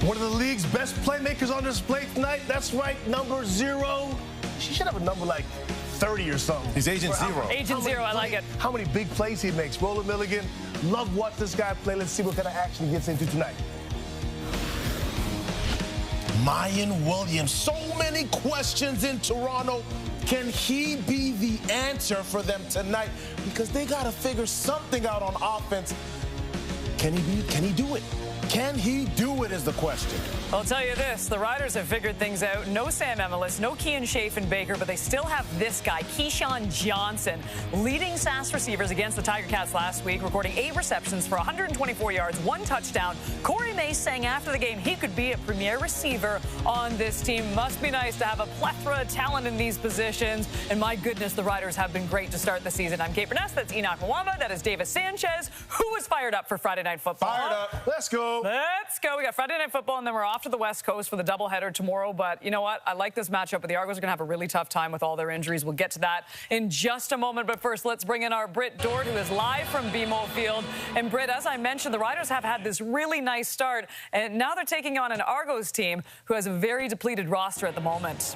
One of the league's best playmakers on display tonight. That's right, number 0. She should have a number like 30 or something. He's Agent Zero. Agent Zero, I like it. How many big plays he makes. Roland Milligan, love watching this guy play. Let's see what kind of action he gets into tonight. Mayan Williams, so many questions in Toronto. Can he be the answer for them tonight? Because they got to figure something out on offense. Can he do it? Can he do it is the question. I'll tell you this, the Riders have figured things out. No Sam Emilus, no Kean Chafin-Baker, but they still have this guy, Keyshawn Johnson, leading SAS receivers against the Tiger Cats last week, recording 8 receptions for 124 yards, 1 touchdown. Corey Mace saying after the game he could be a premier receiver on this team. Must be nice to have a plethora of talent in these positions. And my goodness, the Riders have been great to start the season. I'm Kate Burness, that's Enoch Mwamba, that is Davis Sanchez. Who is fired up for Friday Night Football? Fired up. Let's go. Let's go. We got Friday Night Football, and then we're off to the West Coast for the doubleheader tomorrow. But you know what? I like this matchup, but the Argos are going to have a really tough time with all their injuries. We'll get to that in just a moment. But first, let's bring in our Britt Dort, who is live from BMO Field. And Britt, as I mentioned, the Riders have had this really nice start, and now they're taking on an Argos team who has a very depleted roster at the moment.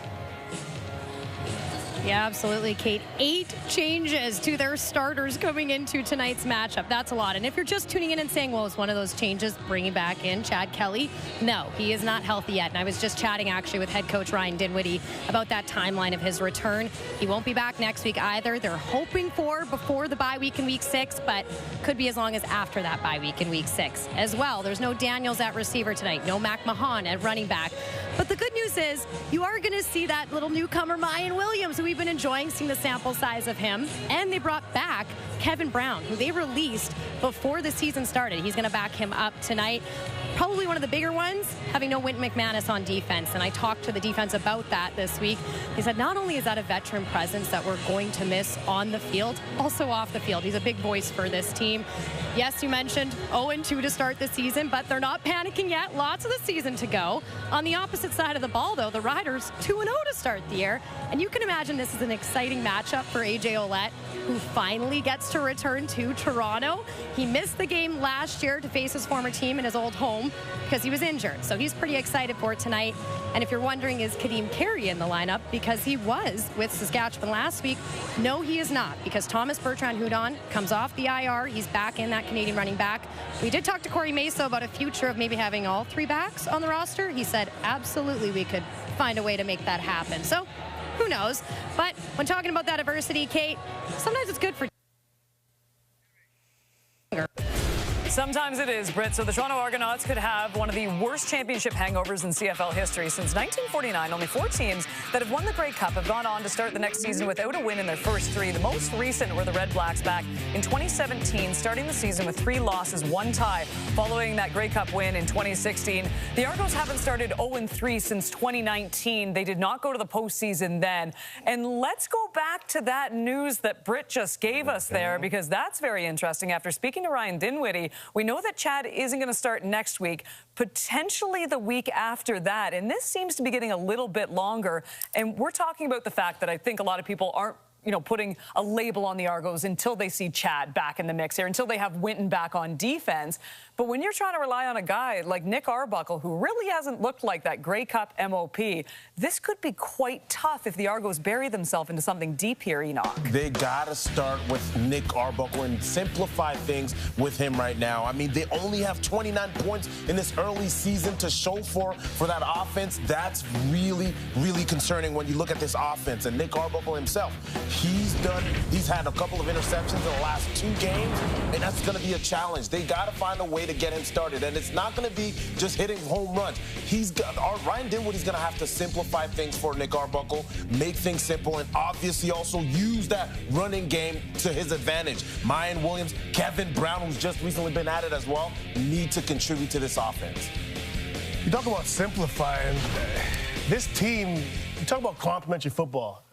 Yeah, absolutely, Kate. 8 changes to their starters coming into tonight's matchup. That's a lot. And if you're just tuning in and saying, well, it's one of those changes, bringing back in Chad Kelly, no, he is not healthy yet. And I was just chatting, actually, with head coach Ryan Dinwiddie about that timeline of his return. He won't be back next week either. They're hoping for before the bye week in week 6, but could be as long as after that bye week in week 6 as well. There's no Daniels at receiver tonight, no Mac Mahan at running back. But the good news is you are going to see that little newcomer Mayan Williams, who we've been enjoying seeing the sample size of him. And they brought back Kevin Brown, who they released before the season started. He's going to back him up tonight. Probably one of the bigger ones, having no Wynton McManus on defense. And I talked to the defense about that this week. He said not only is that a veteran presence that we're going to miss on the field, also off the field. He's a big voice for this team. Yes, you mentioned 0-2 to start the season, but they're not panicking yet. Lots of the season to go. On the opposite side of the ball, though, the Riders 2-0 to start the year. And you can imagine this is an exciting matchup for A.J. Ouellette, who finally gets to return to Toronto. He missed the game last year to face his former team in his old home because he was injured. So he's pretty excited for it tonight. And if you're wondering, is Kadeem Carey in the lineup? Because he was with Saskatchewan last week. No, he is not, because Thomas Bertrand-Hudon comes off the IR. He's back in that Canadian running back. We did talk to Corey Mesa about a future of maybe having all 3 backs on the roster. He said, absolutely, we could find a way to make that happen. So who knows? But when talking about that adversity, Kate, sometimes it's good for... Sometimes it is, Britt. So the Toronto Argonauts could have one of the worst championship hangovers in CFL history. Since 1949, only 4 teams that have won the Grey Cup have gone on to start the next season without a win in their first 3. The most recent were the Red Blacks back in 2017, starting the season with 3 losses, 1 tie, following that Grey Cup win in 2016. The Argos haven't started 0-3 since 2019. They did not go to the postseason then. And let's go back to that news that Britt just gave us there, because that's very interesting. After speaking to Ryan Dinwiddie, we know that Chad isn't going to start next week, potentially the week after that. And this seems to be getting a little bit longer. And we're talking about the fact that I think a lot of people aren't, putting a label on the Argos until they see Chad back in the mix here, until they have Wynton back on defense. But when you're trying to rely on a guy like Nick Arbuckle, who really hasn't looked like that Grey Cup MOP, this could be quite tough if the Argos bury themselves into something deep here, Enoch. They got to start with Nick Arbuckle and simplify things with him right now. I mean, they only have 29 points in this early season to show for that offense. That's really, really concerning when you look at this offense. And Nick Arbuckle himself, he's had a couple of interceptions in the last 2 games, and that's going to be a challenge. They got to find a way to get him started, and it's not going to be just hitting home runs. Ryan Dinwiddie's going to have to simplify things for Nick Arbuckle, make things simple, and obviously also use that running game to his advantage. Mayan Williams, Kevin Brown, who's just recently been at it as well, need to contribute to this offense. You talk about simplifying. This team, you talk about complementary football.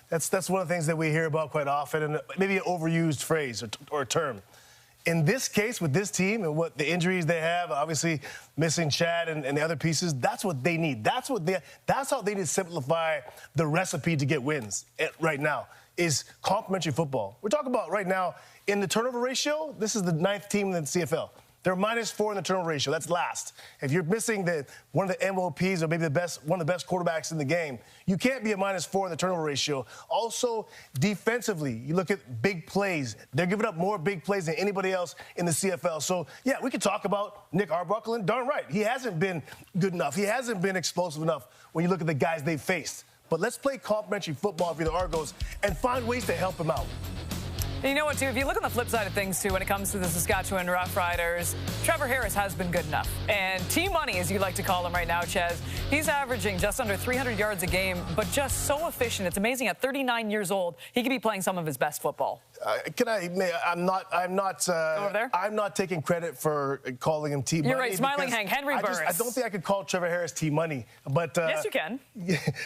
That's one of the things that we hear about quite often, and maybe an overused phrase or term. In this case, with this team and what the injuries they have, obviously missing Chad and the other pieces, that's what they need. That's how they need to simplify the recipe to get wins right now, is complementary football. We're talking about right now, in the turnover ratio, this is the 9th team in the CFL. They're -4 in the turnover ratio. That's last. If you're missing one of the MOPs or maybe one of the best quarterbacks in the game, you can't be a -4 in the turnover ratio. Also, defensively, you look at big plays. They're giving up more big plays than anybody else in the CFL. So, yeah, we could talk about Nick Arbuckle, and darn right. He hasn't been good enough. He hasn't been explosive enough when you look at the guys they've faced. But let's play complementary football for the Argos and find ways to help him out. And you know what, too? If you look on the flip side of things, too, when it comes to the Saskatchewan Roughriders, Trevor Harris has been good enough. And T-Money, as you like to call him right now, Ches, he's averaging just under 300 yards a game, but just so efficient. It's amazing. At 39 years old, he could be playing some of his best football. I'm not taking credit for calling him T-Money. You're right, Smiling Hank, Henry Burris. I don't think I could call Trevor Harris T-Money. But yes, you can.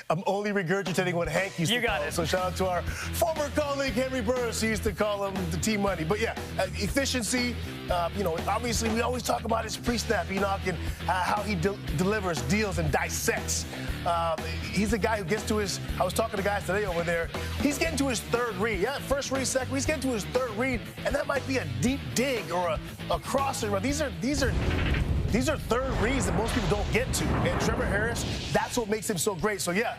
I'm only regurgitating what Hank used to call him. So shout out to our former colleague, Henry Burris, who used to call him the T-Money. But yeah, efficiency, obviously we always talk about his pre-snap, Enoch, and how he delivers, deals, and dissects. He's a guy who gets to his, I was talking to guys today over there, he's getting to his third read. Yeah, first read, second read, he's getting to his third read, and that might be a deep dig or a crosser. These are third reads that most people don't get to. And Trevor Harris, that's what makes him so great. So yeah,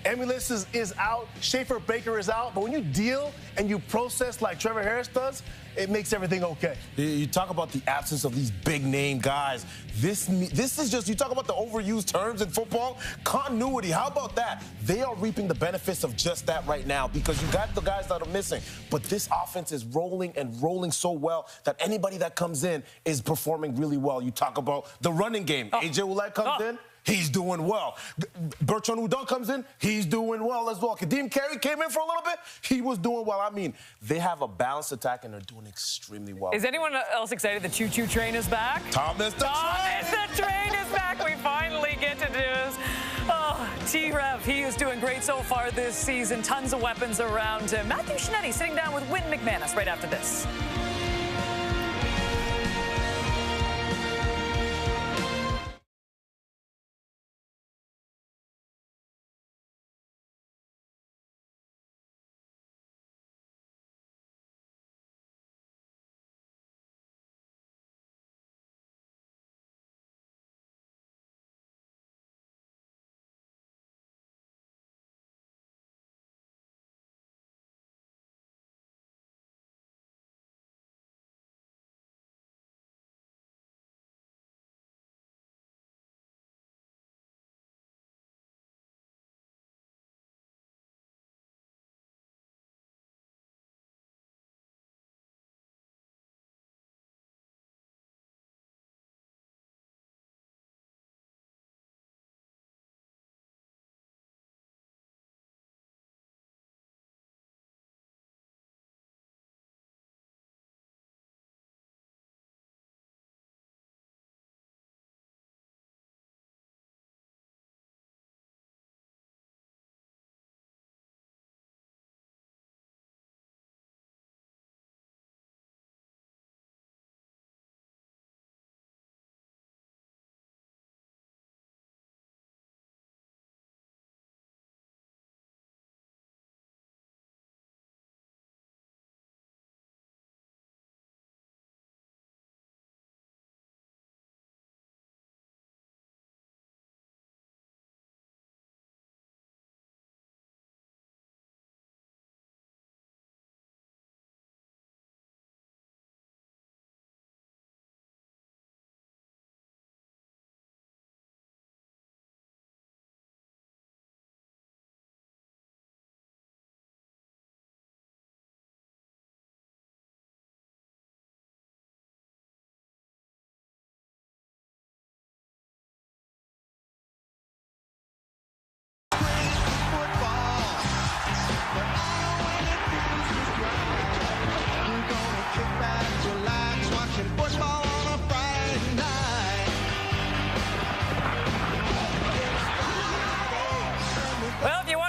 Emulis is out, Schaefer Baker is out, but when you deal and you process like Trevor Harris does, it makes everything okay. You talk about the absence of these big-name guys. This is just, you talk about the overused terms in football, continuity. How about that? They are reaping the benefits of just that right now because you got the guys that are missing. But this offense is rolling and rolling so well that anybody that comes in is performing really well. You talk about the running game. AJ Ouellette comes in. He's doing well. Bertrand Udon comes in. He's doing well as well. Kadeem Carey came in for a little bit. He was doing well. I mean, they have a balanced attack, and they're doing extremely well. Is anyone else excited the choo-choo train is back? Thomas the train is back. We finally get to do this. Oh, T-Rev, he is doing great so far this season. Tons of weapons around him. Matthew Shinetti sitting down with Wynn McManus right after this.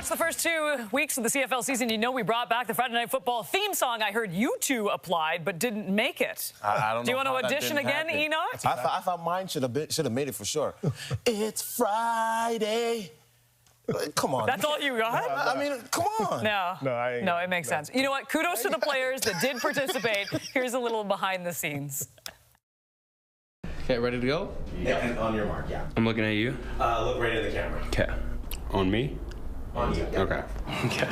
The first 2 weeks of the CFL season, you know we brought back the Friday Night Football theme song. I heard you two applied but didn't make it. I don't know. Do you want to audition again, Enoch? I thought mine should have made it for sure. It's Friday. Come on. That's all you got? I mean, come on. No, it makes sense. You know what? Kudos to the players that did participate. Here's a little behind the scenes. Okay, ready to go? Yeah, and on your mark, yeah. I'm looking at you. Look right in the camera. Okay. On me? On you. Yeah. Okay. Okay.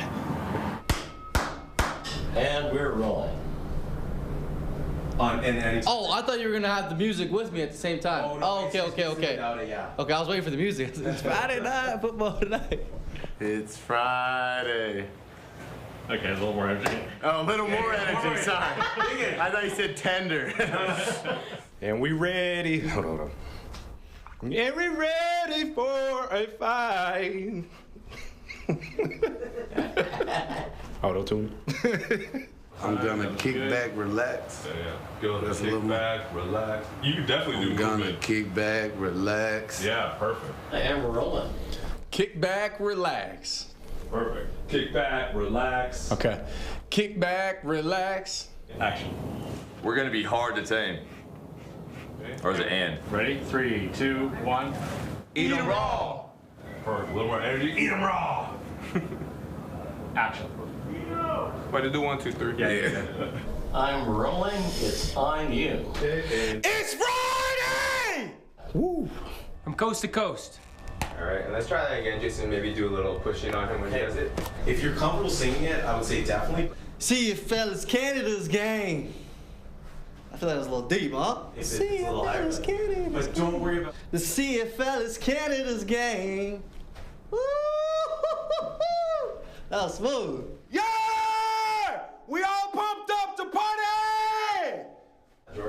And we're rolling. Oh, I thought you were gonna have the music with me at the same time. Okay. Okay, I was waiting for the music. It's Friday night football tonight. It's Friday. Okay, a little more energy. Oh, a little more energy, sorry. I thought you said tender. And we ready. Hold on. And we ready for a fight. Auto-tune. I'm gonna kick back, relax. Go That's kick back, relax. You can definitely do I'm gonna movement. kick back, relax. Yeah, perfect. And we're rolling. Kick back, relax. Perfect. Kick back, relax. Okay. Kick back, relax. Action. We're gonna be hard to tame. Or is it and? Ready? 3, 2, 1. Eat 'em raw. Perfect. A little more energy. Eat 'em raw. Action. Wait, to do 1, 2, 3. Yeah. I'm rolling. It's on you. It's Friday! Woo. From coast to coast. All right, and let's try that again, Jason. Maybe do a little pushing on him when he does it. If you're comfortable singing it, I would say definitely. CFL is Canada's game. I feel like that was a little deep, huh? It's a little higher. CFL is Canada's But don't worry about. The CFL is Canada's game. Woo! That was smooth. Yeah! We all pumped up to party!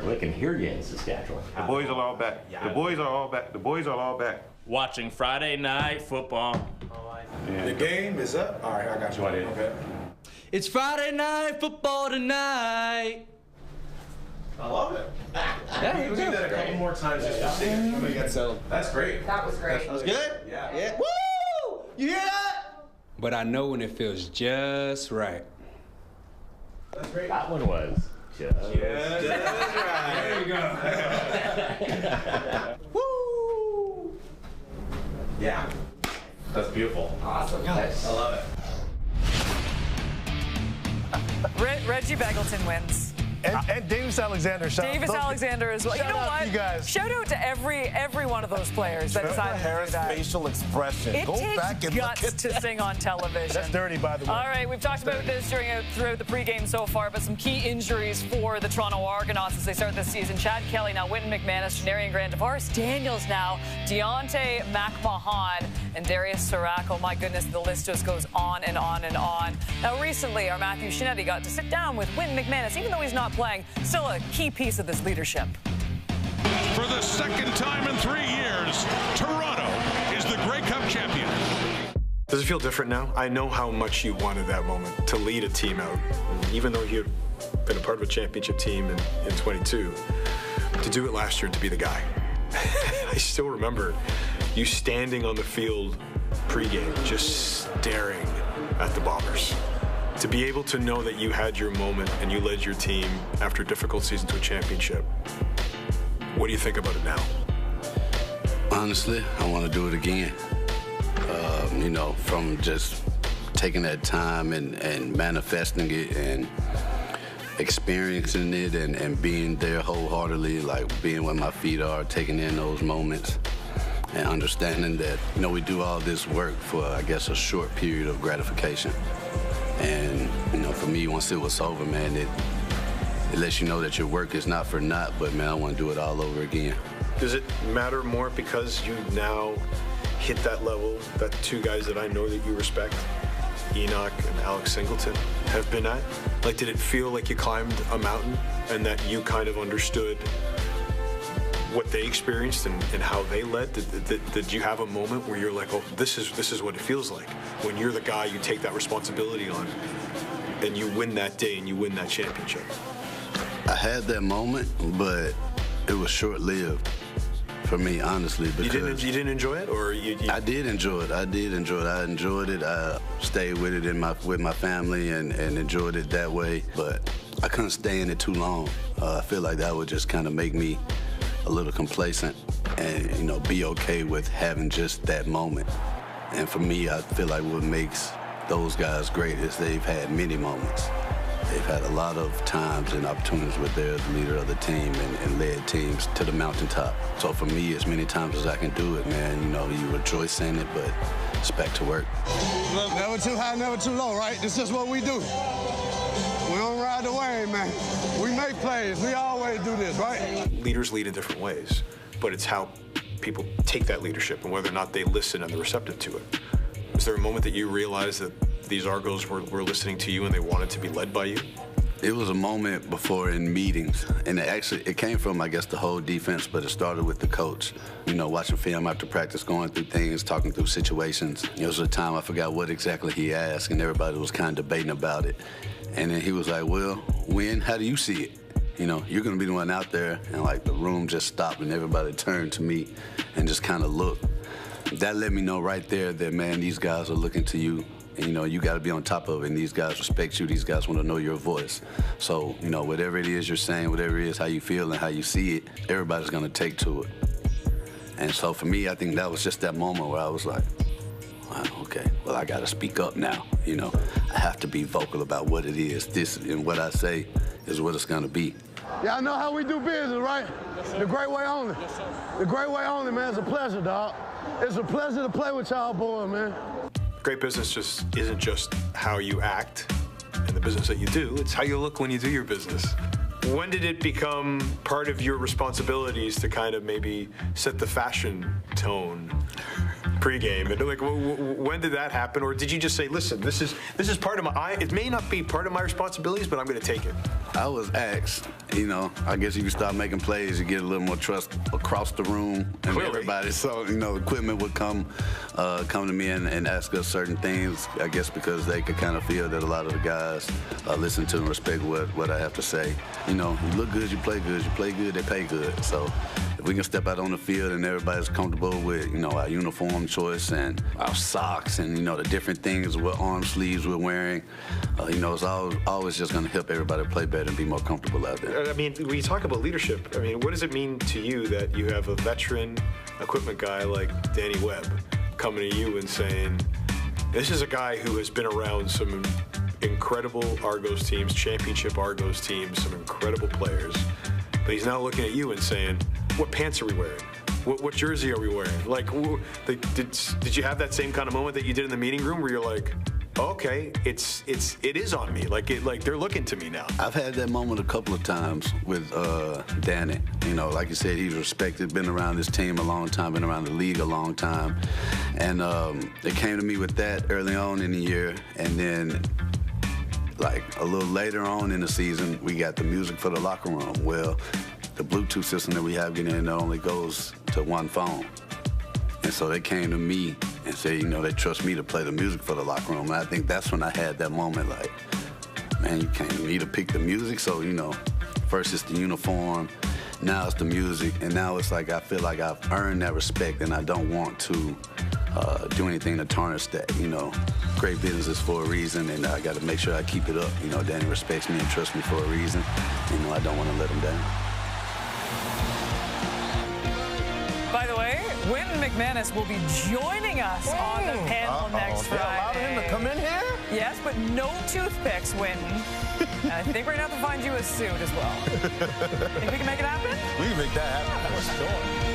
We can hear you in Saskatchewan. The boys are all back. The boys are all back. The boys are all back. Watching Friday night football. The game is up. All right, I got you. Okay. It's Friday night football tonight. I love it. Yeah, You do that a couple more times just for singing. That's great. That was great. That was good? Yeah. Woo! You hear that? But I know when it feels just right. That's great. That one was just. That's right. There you go. Woo! Yeah. That's beautiful. Awesome. Nice. I love it. Reggie Beggleton wins. And Davis Alexander. Davis Alexander as well. You Shout know out what? to you guys. Shout out to every one of those players that Trevor decided to do Harris' that. facial expression. It Go takes back and look guts at to sing on television. That's dirty, by the way. All right, we've talked about this throughout the pregame so far, but some key injuries for the Toronto Argonauts as they start this season. Chad Kelly now, Wynton McManus, Janarian Grant, Tavares Daniels now, Deontay McMahon, and Darius Siracco. My goodness, the list just goes on and on and on. Now, recently, our Matthew Shinetti got to sit down with Wynton McManus, even though he's not playing, still a key piece of this leadership. For the second time in 3 years, Toronto is the Grey Cup champion. Does it feel different now? I know how much you wanted that moment to lead a team out. Even though you'd been a part of a championship team in 22, to do it last year, to be the guy. I still remember you standing on the field pregame, just staring at the Bombers. To be able to know that you had your moment and you led your team after a difficult season to a championship. What do you think about it now? Honestly, I want to do it again. You know, from just taking that time and manifesting it and experiencing it and being there wholeheartedly, like being where my feet are, taking in those moments and understanding that, you know, we do all this work for, I guess, a short period of gratification. And, you know, for me, once it was over, man, it lets you know that your work is not for naught, but, man, I want to do it all over again. Does it matter more because you now hit that level that two guys that I know that you respect, Enoch and Alex Singleton, have been at? Like, did it feel like you climbed a mountain and that you kind of understood what they experienced and how they led? Did you have a moment where you're like, oh, this is what it feels like when you're the guy you take that responsibility on and you win that day and you win that championship? I had that moment, but it was short-lived for me, honestly. Because you didn't enjoy it, or I did enjoy it. I enjoyed it. I stayed with it with my family and enjoyed it that way. But I couldn't stay in it too long. I feel like that would just kind of make me a little complacent and, you know, be okay with having just that moment. And for me, I feel like what makes those guys great is they've had many moments. They've had a lot of times and opportunities where they're the leader of the team and led teams to the mountaintop. So for me, as many times as I can do it, man, you know, you rejoice in it, but it's back to work. Look, never too high, never too low, right? This is what we do. We don't ride the wave, man. We make plays. We always do this, right? Leaders lead in different ways, but it's how people take that leadership and whether or not they listen and they're receptive to it. Is there a moment that you realized that these Argos were listening to you and they wanted to be led by you? It was a moment before in meetings, and it came from, I guess, the whole defense, but it started with the coach. You know, watching film after practice, going through things, talking through situations. It was a time I forgot what exactly he asked, and everybody was kind of debating about it. And then he was like, well, Win, how do you see it? You know, you're going to be the one out there, and like the room just stopped, and everybody turned to me and just kind of looked. That let me know right there that, man, these guys are looking to you. And, you know, you got to be on top of it, and these guys respect you. These guys want to know your voice. So, you know, whatever it is you're saying, whatever it is, how you feel and how you see it, everybody's going to take to it. And so for me, I think that was just that moment where I was like, wow, okay, well, I got to speak up now. You know, I have to be vocal about what it is. This and what I say is what it's going to be. Y'all know how we do business, right? Yes, the great way only. Yes, the great way only, man. It's a pleasure, dog. It's a pleasure to play with y'all boys, man. Great business just isn't just how you act in the business that you do, it's how you look when you do your business. When did it become part of your responsibilities to kind of maybe set the fashion tone pregame? And like, when did that happen? Or did you just say, listen, this is part of it may not be part of my responsibilities, but I'm going to take it? I was asked, you know, I guess if you start making plays, you get a little more trust across the room and everybody. So, you know, equipment would come to me and ask us certain things, I guess because they could kind of feel that a lot of the guys listen to and respect what I have to say. You know, you look good, you play good, they pay good. So if we can step out on the field and everybody's comfortable with, you know, our uniform choice and our socks and, you know, the different things, what arm sleeves we're wearing, you know, it's always just going to help everybody play better and be more comfortable out there. I mean, when you talk about leadership, I mean, what does it mean to you that you have a veteran equipment guy like Danny Webb coming to you and saying, this is a guy who has been around some incredible Argos teams, championship Argos teams, some incredible players, but he's now looking at you and saying, what pants are we wearing? What jersey are we wearing? Like, did you have that same kind of moment that you did in the meeting room where you're like, okay, it is on me. Like they're looking to me now. I've had that moment a couple of times with Danny. You know, like you said, he's respected, been around this team a long time, been around the league a long time. And they came to me with that early on in the year. And then, like, a little later on in the season, we got the music for the locker room. Well, the Bluetooth system that we have getting in only goes to one phone. And so they came to me and said, you know, they trust me to play the music for the locker room. And I think that's when I had that moment like, man, you came to me to pick the music. So, you know, first it's the uniform, now it's the music, and now it's like I feel like I've earned that respect and I don't want to do anything to tarnish that. You know, great business is for a reason, and I got to make sure I keep it up. You know, Danny respects me and trusts me for a reason. You know, I don't want to let him down. By the way, Wynn McManus will be joining us on the panel next Friday. Allowed him to come in here? Yes, but no toothpicks, Wynn. I think we're going to have to find you a suit as well. Think we can make it happen? We can make that happen for sure.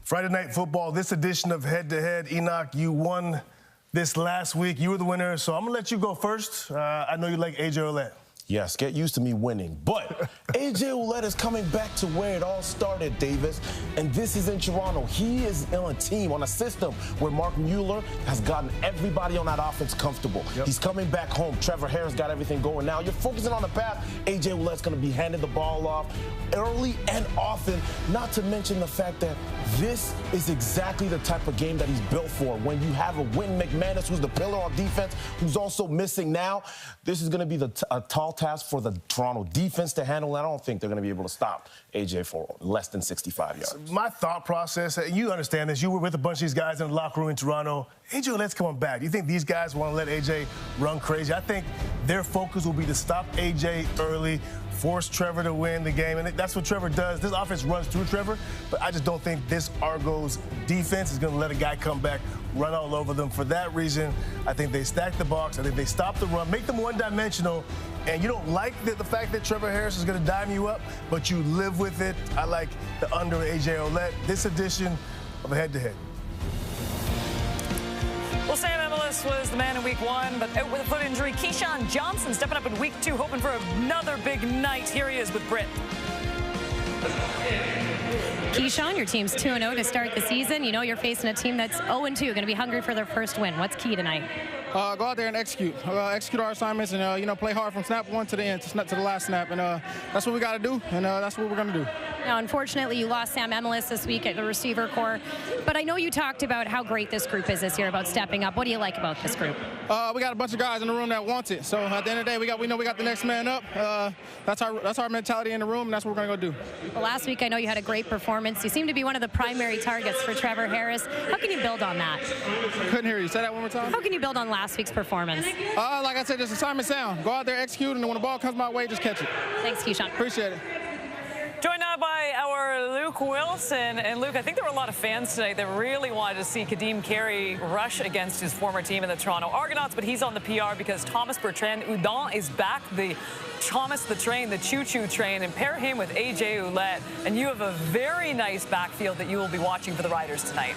Friday Night Football, this edition of Head to Head. Enoch, you won this last week. You were the winner, so I'm going to let you go first. I know you like A.J. Ouellette. Yes, get used to me winning. But A.J. Ouellette is coming back to where it all started, Davis. And this is in Toronto. He is on a team, on a system where Mark Mueller has gotten everybody on that offense comfortable. Yep. He's coming back home. Trevor Harris got everything going now. You're focusing on the path. A.J. Ouellette's going to be handing the ball off early and often, not to mention the fact that this is exactly the type of game that he's built for. When you have a Wynn McManus, who's the pillar on defense, who's also missing now, this is going to be a tall task for the Toronto defense to handle. I don't think they're going to be able to stop AJ for less than 65 yards. My thought process, you understand this, you were with a bunch of these guys in the locker room in Toronto. AJ Ouellette's coming back. Do you think these guys want to let AJ run crazy? I think their focus will be to stop AJ early, force Trevor to win the game, and that's what Trevor does. This offense runs through Trevor, but I just don't think this Argos defense is going to let a guy come back, run all over them. For that reason, I think they stack the box. I think they stop the run, make them one-dimensional, and you don't like the fact that Trevor Harris is going to dime you up, but you live with it. I like the under A.J. Ouellette, this edition of a head-to-head. Well, Sam Emilus was the man in week 1, but out with a foot injury. Keyshawn Johnson stepping up in week 2, hoping for another big night. Here he is with Britt. Keyshawn, your team's 2-0 to start the season. You know you're facing a team that's 0-2, going to be hungry for their first win. What's key tonight? Go out there and execute. Execute our assignments and, play hard from snap 1 to the end, to the last snap. And that's what we got to do, and that's what we're going to do. Now, unfortunately, you lost Sam Emilus this week at the receiver corps. But I know you talked about how great this group is this year, about stepping up. What do you like about this group? We got a bunch of guys in the room that want it. So at the end of the day, we know we got the next man up. That's our mentality in the room, and that's what we're going to go do. Well, last week, I know you had a great performance. You seem to be one of the primary targets for Trevor Harris. How can you build on that? Couldn't hear you. Say that one more time. How can you build on last week's performance? Like I said, just assignment sound. Go out there, execute, and when the ball comes my way, just catch it. Thanks, Keyshawn. Appreciate it. Joined now by our Luke Wilson. And Luke, I think there were a lot of fans tonight that really wanted to see Kadeem Carey rush against his former team in the Toronto Argonauts, but he's on the PR because Thomas Bertrand Udon is back, the Thomas the Train, the choo-choo train, and pair him with A.J. Ouellette, and you have a very nice backfield that you will be watching for the Riders tonight.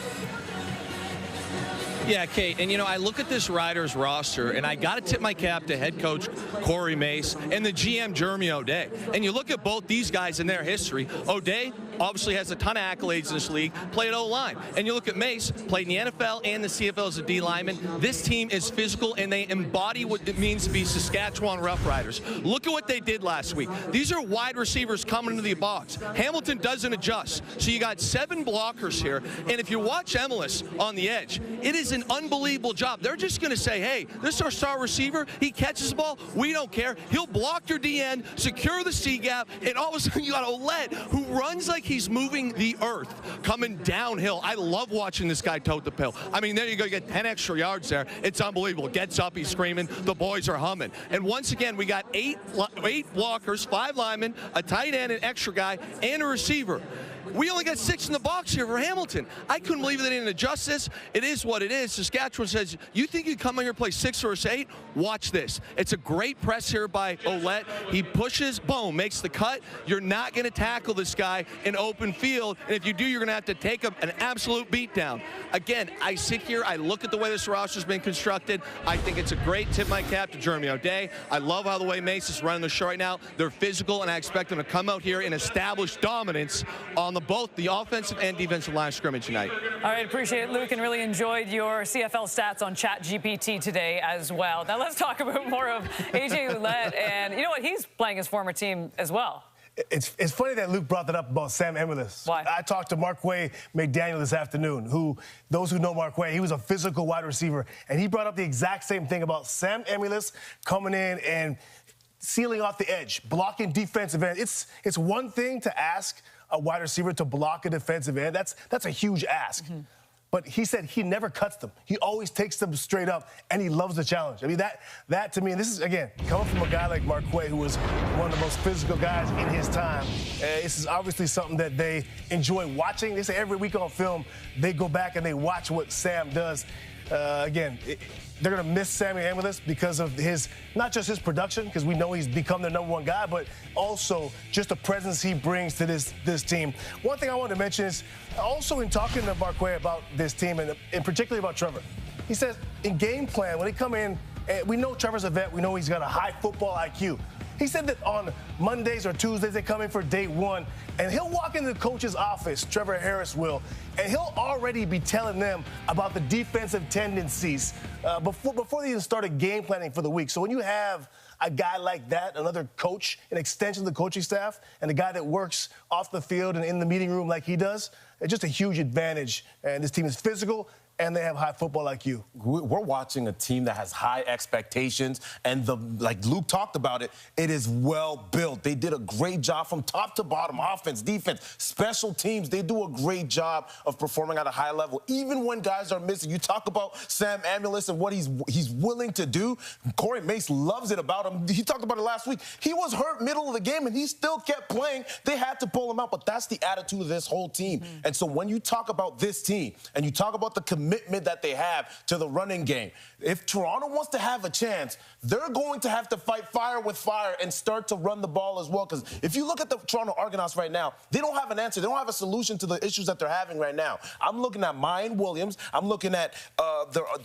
Yeah, Kate, and I look at this Riders roster, and I got to tip my cap to head coach Corey Mace and the GM Jeremy O'Day. And you look at both these guys in their history. O'Day obviously has a ton of accolades in this league, played O-line. And you look at Mace, played in the NFL and the CFL as a D lineman. This team is physical, and they embody what it means to be Saskatchewan Roughriders. Look at what they did last week. These are wide receivers coming into the box. Hamilton doesn't adjust. So you got 7 blockers here. And if you watch Emilus on the edge, it is an unbelievable job. They're just going to say, hey, this is our star receiver. He catches the ball. We don't care. He'll block your DN, secure the C-gap, and all of a sudden you got Ouellette, who runs like he's moving the earth, coming downhill. I love watching this guy tote the pill. I mean, there you go. You get 10 extra yards there. It's unbelievable. Gets up. He's screaming. The boys are humming. And once again, we got 8 blockers, 5 linemen, a tight end, an extra guy, and a receiver. We only got 6 in the box here for Hamilton. I couldn't believe they didn't adjust this. It is what it is. Saskatchewan says, you think you come in here and play 6 or 8? Watch this. It's a great press here by Ouellette. He pushes, boom, makes the cut. You're not going to tackle this guy in open field, and if you do, you're going to have to take him an absolute beatdown. Again, I sit here, I look at the way this roster's been constructed. I think it's a great tip my cap to Jeremy O'Day. I love how the way Mace is running the show right now. They're physical, and I expect them to come out here and establish dominance on both the offensive and defensive line scrimmage tonight. All right, appreciate it, Luke, and really enjoyed your CFL stats on ChatGPT today as well. Now let's talk about more of A.J. Ouellette, and you know what? He's playing his former team as well. It's funny that Luke brought that up about Sam Emilus. Why? I talked to Marquay McDaniel this afternoon, those who know Marquay, he was a physical wide receiver, and he brought up the exact same thing about Sam Emilus coming in and sealing off the edge, blocking defensive end. It's one thing to ask a wide receiver to block a defensive end. That's a huge ask. Mm-hmm. But he said he never cuts them. He always takes them straight up, and he loves the challenge. I mean, that to me, and this is, again, coming from a guy like Marquay, who was one of the most physical guys in his time, this is obviously something that they enjoy watching. They say every week on film, they go back and they watch what Sam does. Again, they're going to miss Sammy Amulis because of not just his production, because we know he's become their #1 guy, but also just the presence he brings to this team. One thing I wanted to mention is also in talking to Marquet about this team, and particularly about Trevor, he says in game plan, when they come in, we know Trevor's a vet, we know he's got a high football IQ. He said that on Mondays or Tuesdays, they come in for day one, and he'll walk into the coach's office, Trevor Harris will, and he'll already be telling them about the defensive tendencies before they even started game planning for the week. So when you have a guy like that, another coach, an extension of the coaching staff, and a guy that works off the field and in the meeting room like he does, it's just a huge advantage. And this team is physical, and they have high football IQ. We're watching a team that has high expectations, and like Luke talked about it, it is well built. They did a great job from top to bottom, offense, defense, special teams. They do a great job of performing at a high level, even when guys are missing. You talk about Sam Amulis and what he's willing to do. Corey Mace loves it about him. He talked about it last week. He was hurt middle of the game, and he still kept playing. They had to pull him out, but that's the attitude of this whole team. And so when you talk about this team, and you talk about the commitment that they have to the running game, if Toronto wants to have a chance, they're going to have to fight fire with fire and start to run the ball as well. Because if you look at the Toronto Argonauts right now, they don't have an answer. They don't have a solution to the issues that they're having right now. I'm looking at Mayan Williams. I'm looking at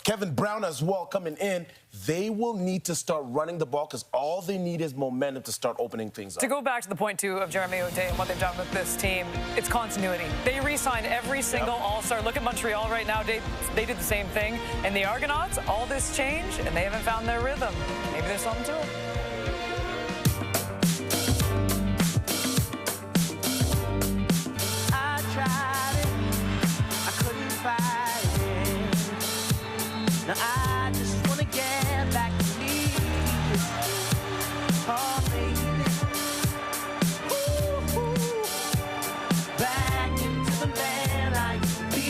Kevin Brown as well coming in. They will need to start running the ball because all they need is momentum to start opening things up. To go back to the point, too, of Jeremy O'Day and what they've done with this team, it's continuity. They re-signed every single All-Star. Look at Montreal right now. They did the same thing. And the Argonauts, all this change, and they haven't found their rhythm. Maybe there's something to it. I tried it. I couldn't fight it. Now I just want to get back to me. Oh, baby. Ooh, ooh. Back into the man I used to be.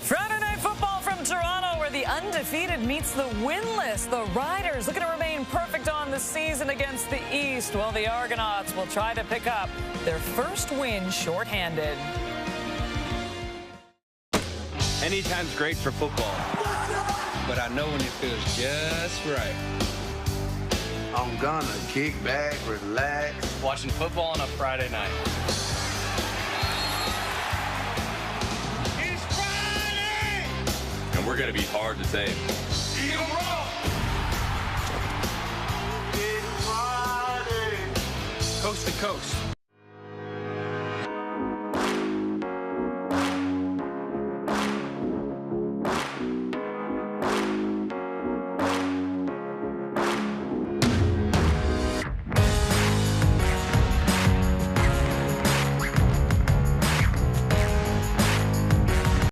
Friday Night Football from Toronto, where the undefeated meets the winless. The Riders looking to remain perfect on the season against the East, while the Argonauts will try to pick up their first win shorthanded. Anytime's great for football, but I know when it feels just right. I'm gonna kick back, relax. Watching football on a Friday night. And we're going to be hard to tame. Coast to coast.